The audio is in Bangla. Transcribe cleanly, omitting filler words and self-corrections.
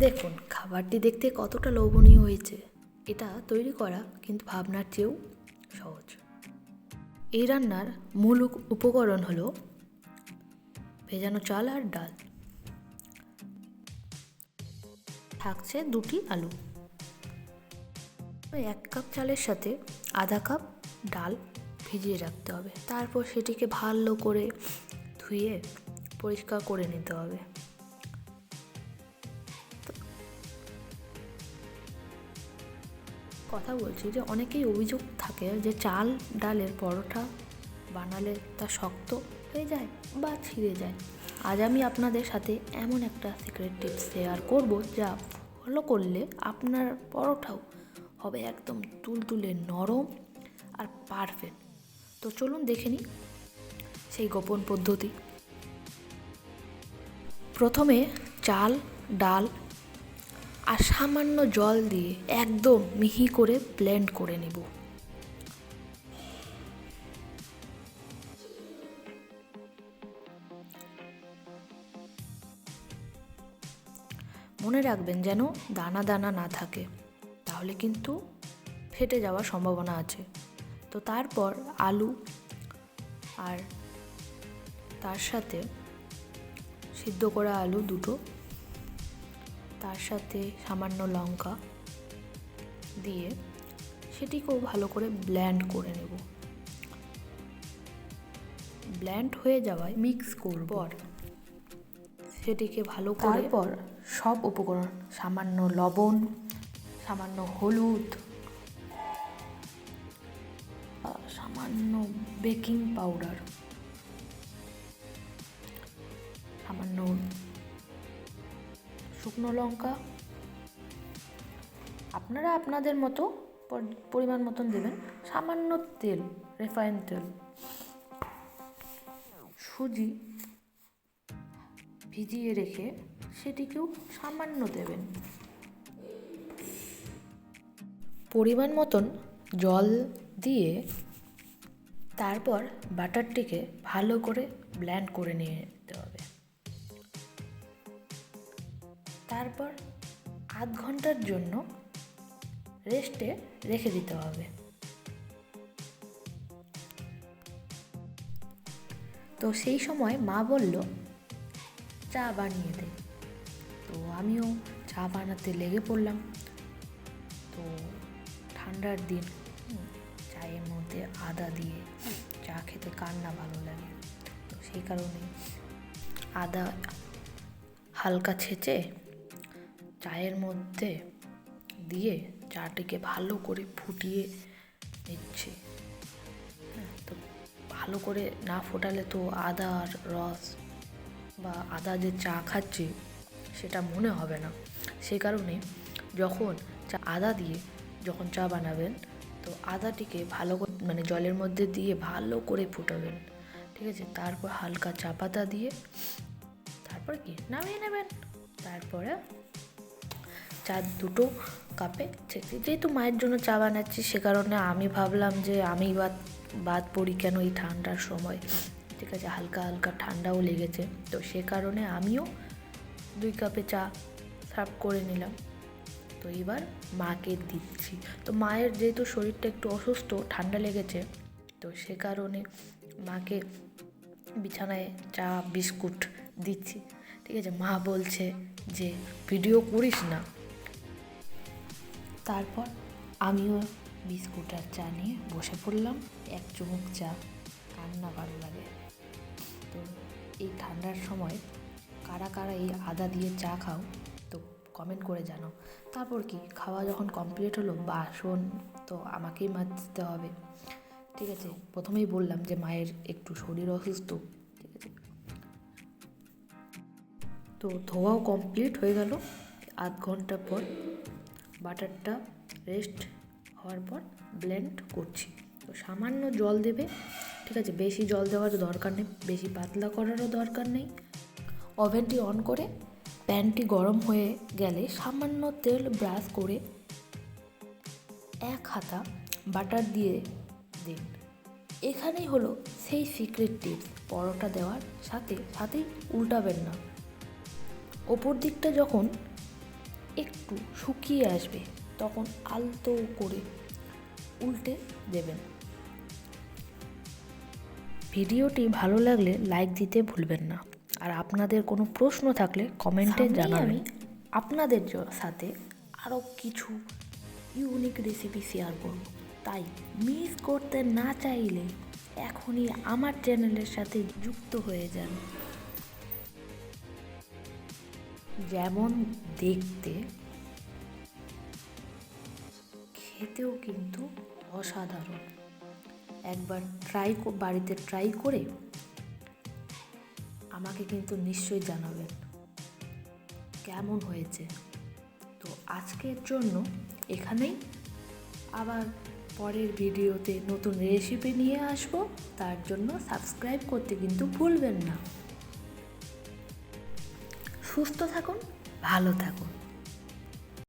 দেখুন খাবারটি দেখতে কতটা লোভনীয় হয়েছে। এটা তৈরি করা কিন্তু ভাবনার চেয়েও সহজ। এই রান্নার মূল উপকরণ হলো ভেজানো চাল আর ডাল, থাকছে 2টি আলু। 1 কাপ চালের সাথে আধা কাপ ডাল ভিজিয়ে রাখতে হবে। তারপর সেটিকে ভালো করে ধুয়ে পরিষ্কার করে নিতে হবে। কথা বলছি যে অনেকেই অভিযোগ থাকে যে চাল ডালের পরোটা বানালে তা শক্ত হয়ে যায় বা ছিঁড়ে যায়। আজ আমি আপনাদের সাথে এমন একটা সিক্রেট টিপস শেয়ার করব যা ফলো করলে আপনার পরোটাও হবে একদম তুলতুলে নরম আর পারফেক্ট। তো চলুন দেখে নিই সেই গোপন পদ্ধতি। প্রথমে চাল, ডাল আর সামান্য জল দিয়ে একদম মিহি করে ব্লেন্ড করে নেব। মনে রাখবেন যেন দানা দানা না থাকে, তাহলে কিন্তু ফেটে যাওয়ার সম্ভাবনা আছে। তো তারপর আলু আর তার সাথে সিদ্ধ করা আলু 2টো, তার সাথে সামান্য লঙ্কা দিয়ে সেটিকেও ভালো করে ব্লেন্ড করে নেব। ব্লেন্ড হয়ে যাওয়ায় মিক্স করব। সেটিকে ভালো করে তারপর সব উপকরণ, সামান্য লবণ, সামান্য হলুদ, সামান্য বেকিং পাউডার, সামান্য শুকনো লঙ্কা, আপনারা আপনাদের মতো পরিমাণ মতন দেবেন, সামান্য তেল, রিফাইন্ড তেল, সুজি ভিজিয়ে রেখে সেটিকেও সামান্য দেবেন, পরিমাণ মতন জল দিয়ে তারপর বাটারটিকে ভালো করে ব্লেন্ড করে নিতে হবে। তারপর আধ ঘন্টার জন্য রেস্টে রেখে দিতে হবে। তো সেই সময় মা বলল চা বানিয়ে দে। তো আমিও চা বানাতে লেগে পড়লাম। তো ঠান্ডার দিন চায়ের মধ্যে আদা দিয়ে চা খেতে কার না ভালো লাগে। তো সেই কারণে আদা হালকা ছেঁচে চায়ের মধ্যে দিয়ে চাটিকে ভালো করে ফুটিয়ে নিচ্ছি। তো ভালো করে না ফোটালে তো আদার রস বা আদা যে চা খাচ্ছি সেটা মনে হবে না। সেই কারণে যখন আদা দিয়ে যখন চা বানাবেন তো আদাটিকে ভালো করে মানে জলের মধ্যে দিয়ে ভালো করে ফুটাবেন, ঠিক আছে। তারপর হালকা চা পাতা দিয়ে তারপর কি নামিয়ে নেবেন। তারপরে চা 2টো কাপে ছেঁকে, যেহেতু মায়ের জন্য চা বানাচ্ছি সে কারণে আমি ভাবলাম যে আমি বাদ পড়ি কেন এই ঠান্ডার সময়, ঠিক আছে। হালকা হালকা ঠান্ডাও লেগেছে, তো সে কারণে আমিও 2 কাপে চা সার্ভ করে নিলাম। তো এবার মাকে দিচ্ছি। তো মায়ের যেহেতু শরীরটা একটু অসুস্থ, ঠান্ডা লেগেছে, তো সে কারণে মাকে বিছানায় চা বিস্কুট দিচ্ছি, ঠিক আছে। মা বলছে যে ভিডিও করিস না। তারপর আমিও বিস্কুট আর চা নিয়ে বসে পড়লাম। 1 চুমুক চা কার না ভালো লাগে। তো এই ঠান্ডার সময় কারা কারা এই আদা দিয়ে চা খাও তো কমেন্ট করে জানাও। তারপর কি খাওয়া যখন কমপ্লিট হলো, বাসন তো আমাকেই মাজতে হবে, ঠিক আছে। প্রথমেই বললাম যে মায়ের একটু শরীর অসুস্থ, ঠিক আছে। তো ধোয়াও কমপ্লিট হয়ে গেল। আধ ঘন্টা পর বাটারটা রেস্ট হওয়ার পর ব্লেন্ড করছি। তো সামান্য জল দেবে, ঠিক আছে। বেশি জল দেওয়ার দরকার নেই, বেশি পাতলা করারও দরকার নেই। ওভেনটি অন করে প্যানটি গরম হয়ে গেলে সামান্য তেল ব্রাশ করে 1 হাতা বাটার দিয়ে দিন। এখানেই হলো সেই সিক্রেট টিপস, পরোটা দেওয়ার সাথেই উল্টাবেন না। ওপর দিকটা যখন একটু শুকিয়ে আসবে তখন আলতো করে উল্টে দেবেন। ভিডিওটি ভালো লাগলে লাইক দিতে ভুলবেন না, আর আপনাদের কোনো প্রশ্ন থাকলে কমেন্টে জানাবেন। আমি আপনাদের সাথে আরও কিছু ইউনিক রেসিপি শেয়ার করব, তাই মিস করতে না চাইলে এখনই আমার চ্যানেলের সাথে যুক্ত হয়ে যান। যেমন দেখতে, খেতেও কিন্তু অসাধারণ। একবার বাড়িতে ট্রাই করে আমাকে কিন্তু নিশ্চয়ই জানাবেন কেমন হয়েছে। তো আজকের জন্য এখানেই, আবার পরের ভিডিওতে নতুন রেসিপি নিয়ে আসবো, তার জন্য সাবস্ক্রাইব করতে কিন্তু ভুলবেন না। সুস্থ থাকুন, ভালো থাকুন।